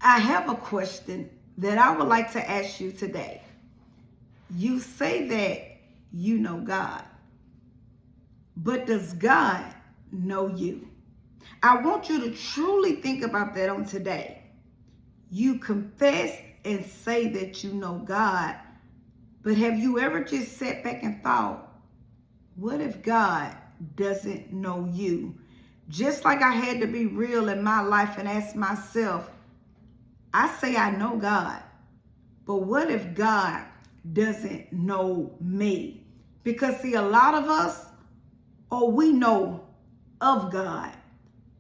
I have a question that I would like to ask you today. You say that you know God, but does God know you? I want you to truly think about that on today. You confess and say that you know God, but have you ever just sat back and thought, what if God doesn't know you? Just like I had to be real in my life and ask myself, I say I know God, but what if God doesn't know me? Because see, a lot of us, we know of God.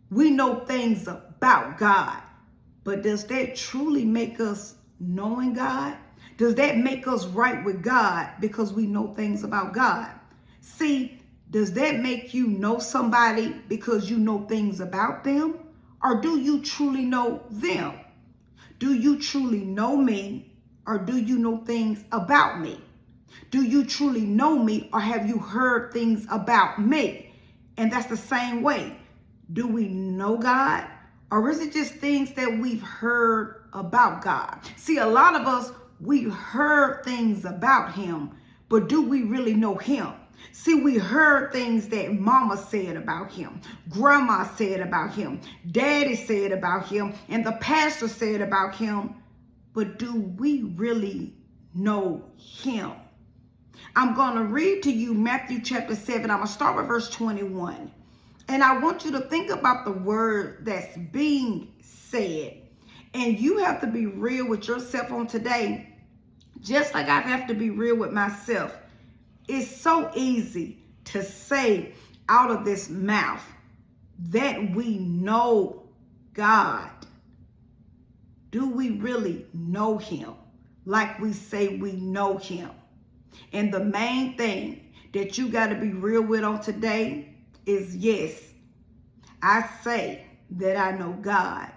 We know things about God. But does that truly make us knowing God? Does that make us right with God because we know things about God? See, does that make you know somebody because you know things about them? Or do you truly know them? Do you truly know me, or do you know things about me? Do you truly know me, or have you heard things about me? And that's the same way. Do we know God, or is it just things that we've heard about God? See, a lot of us, we've heard things about him, but do we really know him? See, we heard things that mama said about him, grandma said about him, daddy said about him, and the pastor said about him, but do we really know him? I'm going to read to you Matthew chapter 7. I'm going to start with verse 21. And I want you to think about the word that's being said. And you have to be real with yourself on today, just like I have to be real with myself. It's so easy to say out of this mouth that we know God. Do we really know him like we say we know him? And the main thing that you got to be real with on today is, yes, I say that I know God,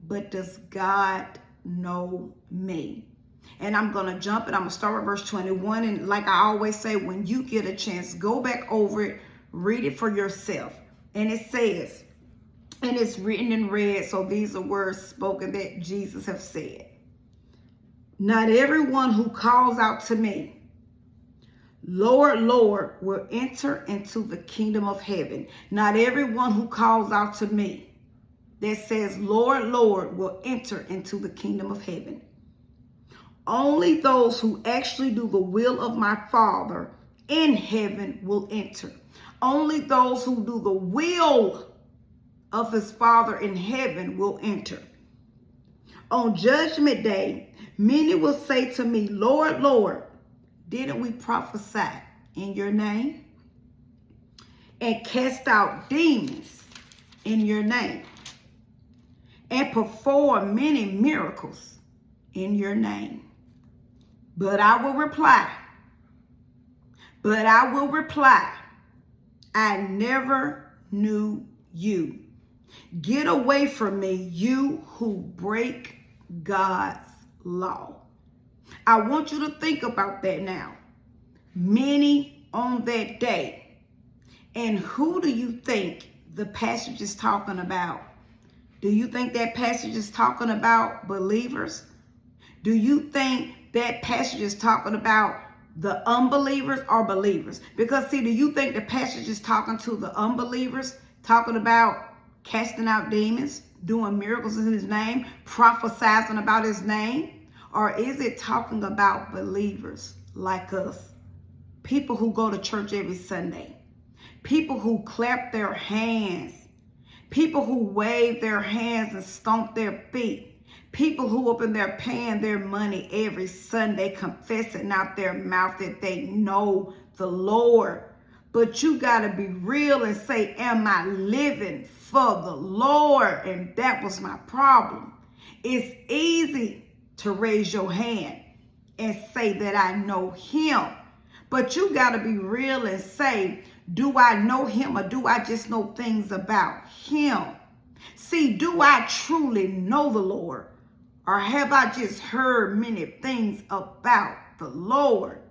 but does God know me? And I'm going to jump and I'm going to start with verse 21. And like I always say, when you get a chance, go back over it, read it for yourself. And it says, and it's written in red, so these are words spoken that Jesus have said. Not everyone who calls out to me, Lord, Lord, will enter into the kingdom of heaven. Not everyone who calls out to me that says, Lord, Lord, will enter into the kingdom of heaven. Only those who actually do the will of my Father in heaven will enter. Only those who do the will of his Father in heaven will enter. On judgment day, many will say to me, Lord, Lord, didn't we prophesy in your name and cast out demons in your name and perform many miracles in your name? But I will reply, I never knew you. Get away from me, you who break God's law. I want you to think about that now. Many on that day. And who do you think the passage is talking about? Do you think that passage is talking about believers? Do you think that passage is talking about the unbelievers or believers? Because see, do you think the passage is talking to the unbelievers, talking about casting out demons, doing miracles in his name, prophesying about his name? Or is it talking about believers like us? People who go to church every Sunday. People who clap their hands. People who wave their hands and stomp their feet. People who up in there paying their money every Sunday, confessing out their mouth that they know the Lord. But you got to be real and say, am I living for the Lord? And that was my problem. It's easy to raise your hand and say that I know him. But you got to be real and say, do I know him, or do I just know things about him? See, do I truly know the Lord, or have I just heard many things about the Lord?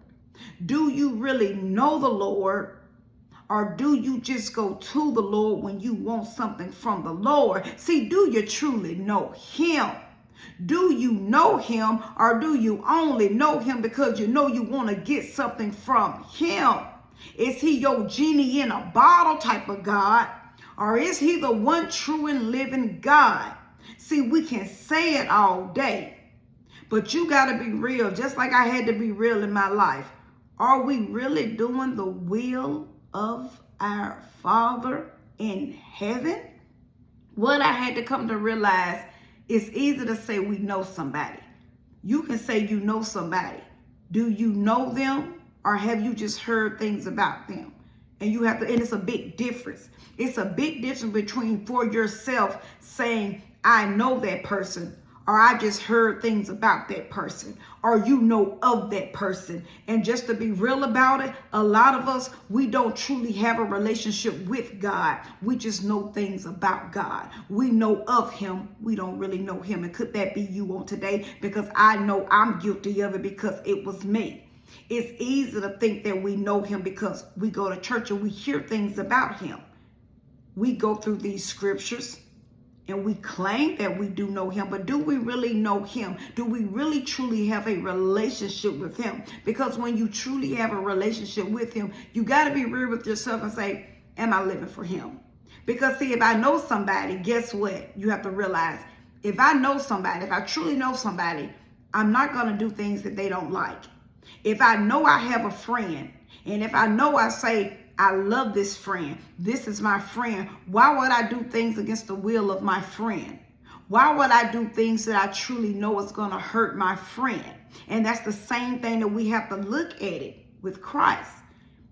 Do you really know the Lord, Or do you just go to the Lord when you want something from the Lord? See, do you truly know him? Do you know him, or do you only know him because you know you want to get something from him? Is he your genie in a bottle type of God? Or is he the one true and living God? See, we can say it all day, but you got to be real, just like I had to be real in my life. Are we really doing the will of our Father in heaven? What I had to come to realize, it's easy to say we know somebody. You can say you know somebody. Do you know them, or have you just heard things about them? And you have to, and it's a big difference. It's a big difference between for yourself saying, I know that person, or I just heard things about that person, or you know of that person. And just to be real about it, a lot of us, we don't truly have a relationship with God. We just know things about God. We know of him. We don't really know him. And could that be you on today? Because I know I'm guilty of it because it was me. It's easy to think that we know him because we go to church and we hear things about him. We go through these scriptures and we claim that we do know him, but do we really know him? Do we really truly have a relationship with him? Because when you truly have a relationship with him, you got to be real with yourself and say, am I living for him? Because see, if I know somebody, guess what? You have to realize, if I know somebody, if I truly know somebody, I'm not going to do things that they don't like. If I know I have a friend, and if I know I say, I love this friend, this is my friend, why would I do things against the will of my friend? Why would I do things that I truly know is going to hurt my friend? And that's the same thing that we have to look at it with Christ.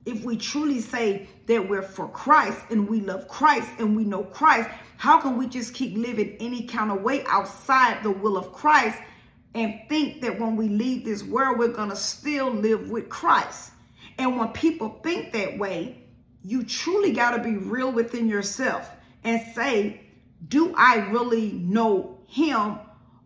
If we truly say that we're for Christ and we love Christ and we know Christ, how can we just keep living any kind of way outside the will of Christ and think that when we leave this world, we're going to still live with Christ? And when people think that way, you truly got to be real within yourself and say, do I really know him,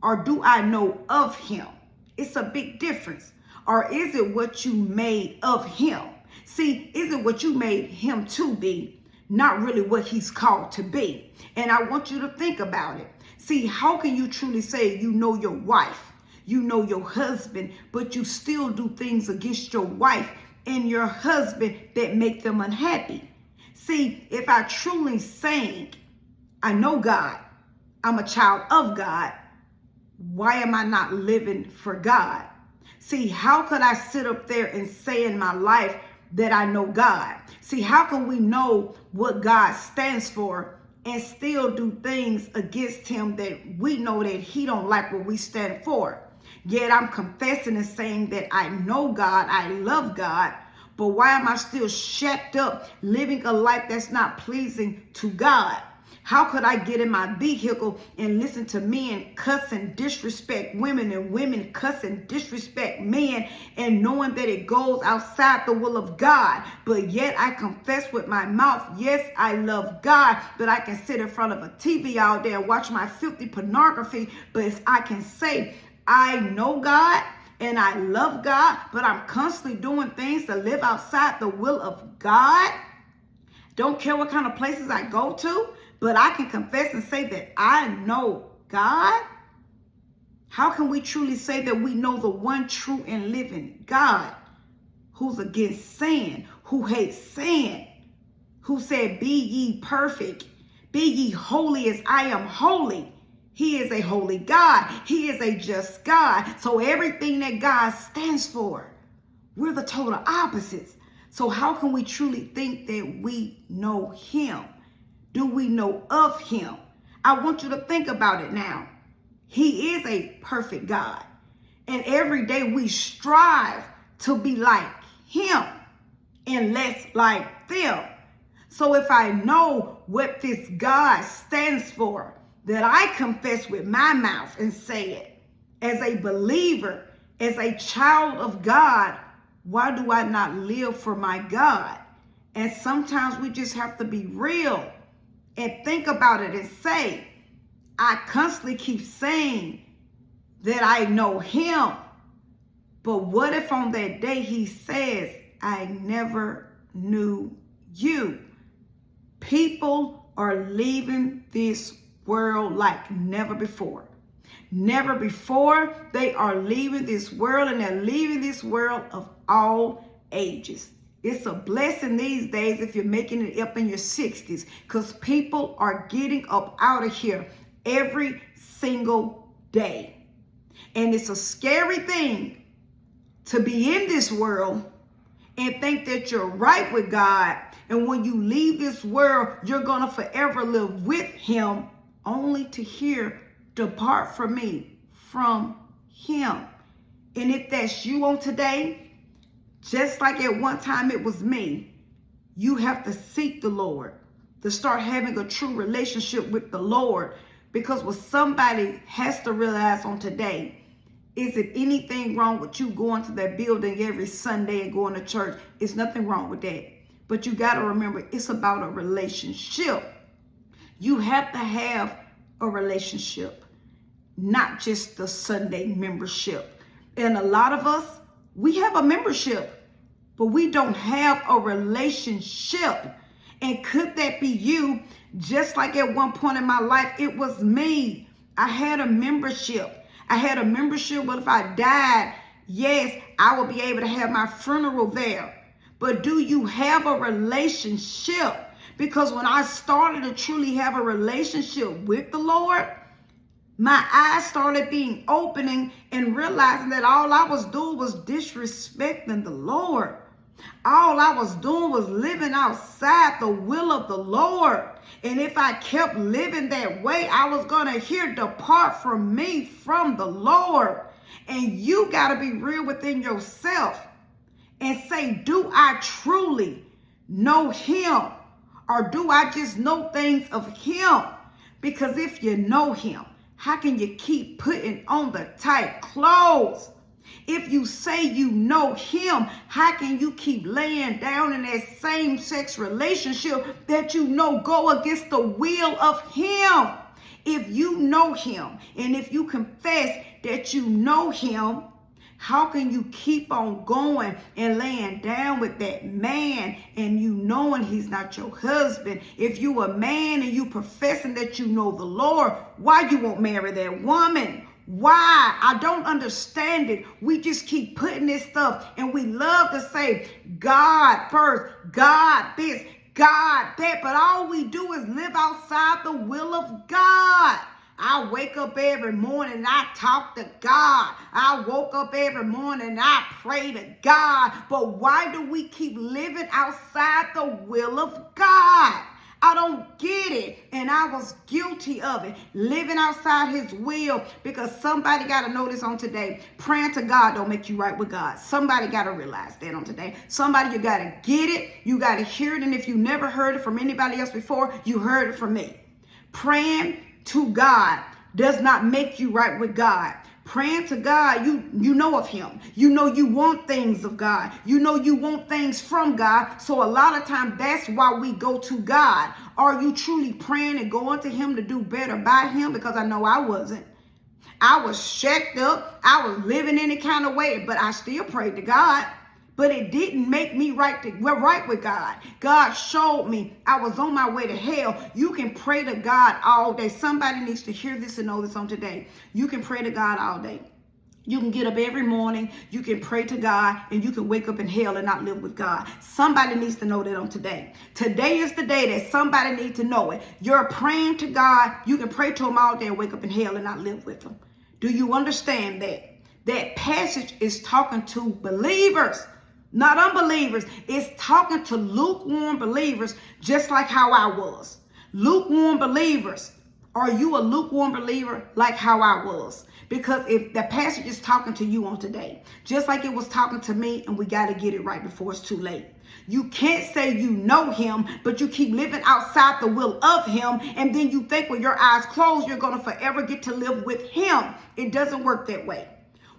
or do I know of him? It's a big difference. Or is it what you made of him? See, is it what you made him to be, not really what he's called to be? And I want you to think about it. See, how can you truly say you know your wife, you know your husband, but you still do things against your wife and your husband that make them unhappy? See, if I truly saying, I know God, I'm a child of God, why am I not living for God? See, how could I sit up there and say in my life that I know God? See, how can we know what God stands for and still do things against him that we know that he don't like what we stand for? Yet I'm confessing and saying that I know God, I love God, but why am I still shacked up living a life that's not pleasing to God? How could I get in my vehicle and listen to men cuss and disrespect women, and women cuss and disrespect men, and knowing that it goes outside the will of God? But yet I confess with my mouth, yes, I love God, but I can sit in front of a TV all day and watch my filthy pornography, but I can say, I know God and I love God, but I'm constantly doing things to live outside the will of God. Don't care what kind of places I go to, but I can confess and say that I know God. How can we truly say that we know the one true and living God, who's against sin, who hates sin, who said, be ye perfect, be ye holy as I am holy? He is a holy God. He is a just God. So everything that God stands for, we're the total opposites. So how can we truly think that we know him? Do we know of him? I want you to think about it now. He is a perfect God. And every day we strive to be like him and less like them. So if I know what this God stands for, that I confess with my mouth and say it as a believer, as a child of God, why do I not live for my God? And sometimes we just have to be real and think about it and say, I constantly keep saying that I know him, but what if on that day he says, I never knew you. People are leaving this world like never before. Never before. They are leaving this world, and they're leaving this world of all ages. It's a blessing these days if you're making it up in your 60s, because people are getting up out of here every single day. And it's a scary thing to be in this world and think that you're right with God. And when you leave this world, you're going to forever live with him, only to hear, depart from me, from him. And if that's you on today, just like at one time it was me, you have to seek the Lord to start having a true relationship with the Lord. Because what somebody has to realize on today, is it anything wrong with you going to that building every Sunday and going to church? It's nothing wrong with that. But you got to remember, it's about a relationship. You have to have a relationship, not just the Sunday membership. And a lot of us, we have a membership, but we don't have a relationship. And could that be you? Just like at one point in my life, it was me. I had a membership. I had a membership, but if I died, yes, I will be able to have my funeral there. But do you have a relationship? Because when I started to truly have a relationship with the Lord, my eyes started being opening and realizing that all I was doing was disrespecting the Lord. All I was doing was living outside the will of the Lord. And if I kept living that way, I was going to hear, depart from me, from the Lord. And you got to be real within yourself and say, do I truly know him? Or do I just know things of him? Because if you know him, how can you keep putting on the tight clothes? If you say you know him, how can you keep laying down in that same-sex relationship that you know go against the will of him? If you know him, and if you confess that you know him, how can you keep on going and laying down with that man and you knowing he's not your husband? If you a man and you professing that you know the Lord, why you won't marry that woman? Why? I don't understand it. We just keep putting this stuff, and we love to say God first, God this, God that, but all we do is live outside the will of God. I wake up every morning and I talk to God. I woke up every morning and I pray to God. But why do we keep living outside the will of God? I don't get it. And I was guilty of it, living outside his will, because somebody got to know this on today. Praying to God don't make you right with God. Somebody got to realize that on today. Somebody, you got to get it. You got to hear it. And if you never heard it from anybody else before, you heard it from me. Praying to God does not make you right with God. Praying to God, you know of him. You know you want things of God. You know you want things from God. So a lot of times that's why we go to God. Are you truly praying and going to him to do better by him? Because I know I wasn't. I was shacked up. I was living any kind of way, but I still prayed to God. But it didn't make me right with God. God showed me I was on my way to hell. You can pray to God all day. Somebody needs to hear this and know this on today. You can pray to God all day. You can get up every morning. You can pray to God, and you can wake up in hell and not live with God. Somebody needs to know that on today. Today is the day that somebody needs to know it. You're praying to God. You can pray to him all day and wake up in hell and not live with him. Do you understand that? That passage is talking to believers, not unbelievers. It's talking to lukewarm believers, just like how I was. Lukewarm believers. Are you a lukewarm believer like how I was? Because if the passage is talking to you on today, just like it was talking to me, and we got to get it right before it's too late. You can't say you know him, but you keep living outside the will of him, and then you think with your eyes closed, you're going to forever get to live with him. It doesn't work that way.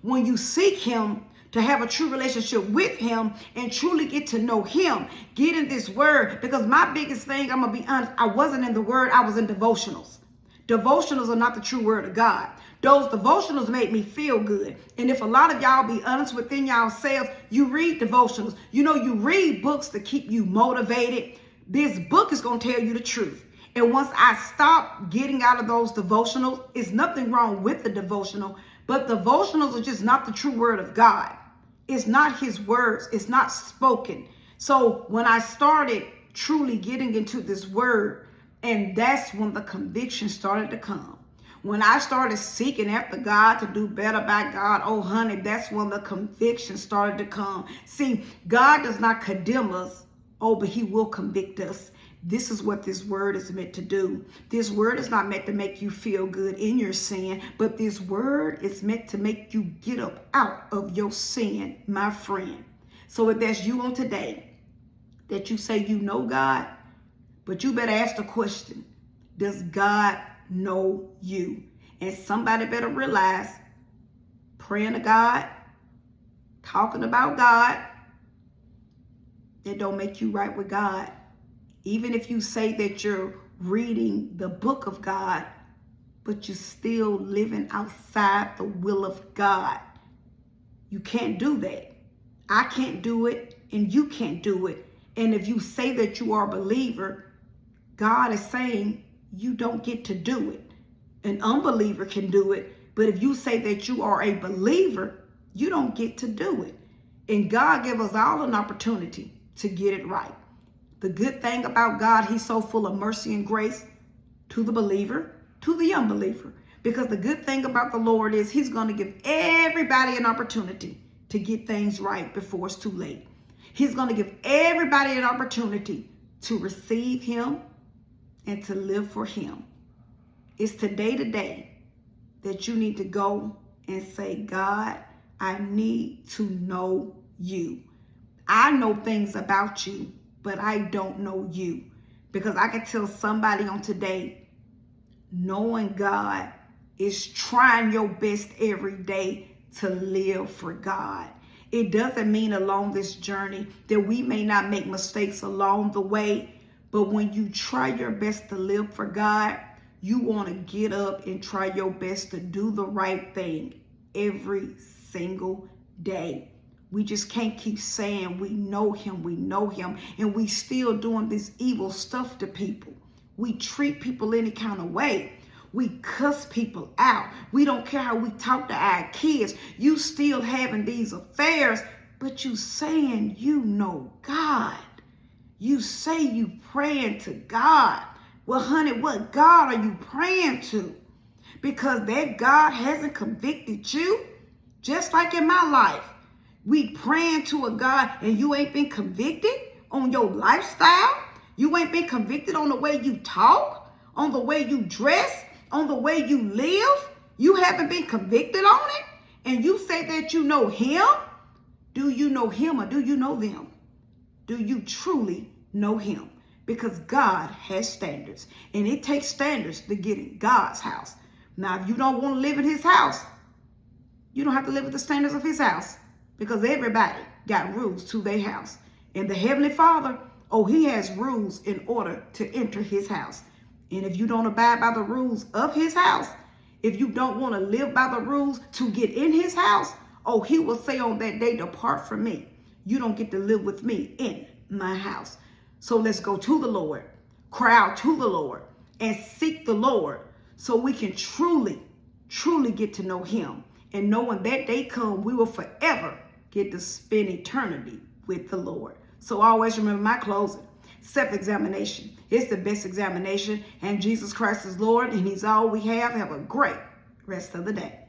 When you seek him, to have a true relationship with him and truly get to know him, get in this word. Because my biggest thing, I'm going to be honest, I wasn't in the word, I was in devotionals. Devotionals are not the true word of God. Those devotionals made me feel good. And if a lot of y'all be honest within yourselves, you read devotionals. You know, you read books to keep you motivated, This book is going to tell you the truth. And once I stop getting out of those devotionals, it's nothing wrong with the devotional, but devotionals are just not the true word of God. It's not his words. It's not spoken. So when I started truly getting into this word, and that's when the conviction started to come. When I started seeking after God to do better by God, oh honey, that's when the conviction started to come. See, God does not condemn us, oh, but he will convict us. This is what this word is meant to do. This word is not meant to make you feel good in your sin, but this word is meant to make you get up out of your sin, my friend. So if that's you on today, that you say you know God, but you better ask the question, does God know you? And somebody better realize praying to God, talking about God, that don't make you right with God. Even if you say that you're reading the book of God, but you're still living outside the will of God. You can't do that. I can't do it, and you can't do it. And if you say that you are a believer, God is saying you don't get to do it. An unbeliever can do it, but if you say that you are a believer, you don't get to do it. And God gave us all an opportunity to get it right. The good thing about God, he's so full of mercy and grace to the believer, to the unbeliever. Because the good thing about the Lord is he's going to give everybody an opportunity to get things right before it's too late. He's going to give everybody an opportunity to receive him and to live for him. It's today that you need to go and say, God, I need to know you. I know things about you, but I don't know you. Because I can tell somebody on today, knowing God is trying your best every day to live for God. It doesn't mean along this journey that we may not make mistakes along the way, but when you try your best to live for God, you want to get up and try your best to do the right thing every single day. We just can't keep saying we know him, and we still doing this evil stuff to people. We treat people any kind of way. We cuss people out. We don't care how we talk to our kids. You still having these affairs, but you saying you know God. You say you praying to God. Well, honey, what God are you praying to? Because that God hasn't convicted you. Just like in my life, we praying to a God and you ain't been convicted on your lifestyle. You ain't been convicted on the way you talk, on the way you dress, on the way you live. You haven't been convicted on it. And you say that you know him. Do you know him or do you know them? Do you truly know him? Because God has standards. And it takes standards to get in God's house. Now, if you don't want to live in his house, you don't have to live with the standards of his house. Because everybody got rules to their house. And the Heavenly Father, oh, he has rules in order to enter his house. And if you don't abide by the rules of his house, if you don't want to live by the rules to get in his house, oh, he will say on that day, depart from me. You don't get to live with me in my house. So let's go to the Lord, cry out to the Lord, and seek the Lord so we can truly, truly get to know him. And knowing that day come, we will forever get to spend eternity with the Lord. So always remember my closing. Self-examination. It's the best examination. And Jesus Christ is Lord, and he's all we have. Have a great rest of the day.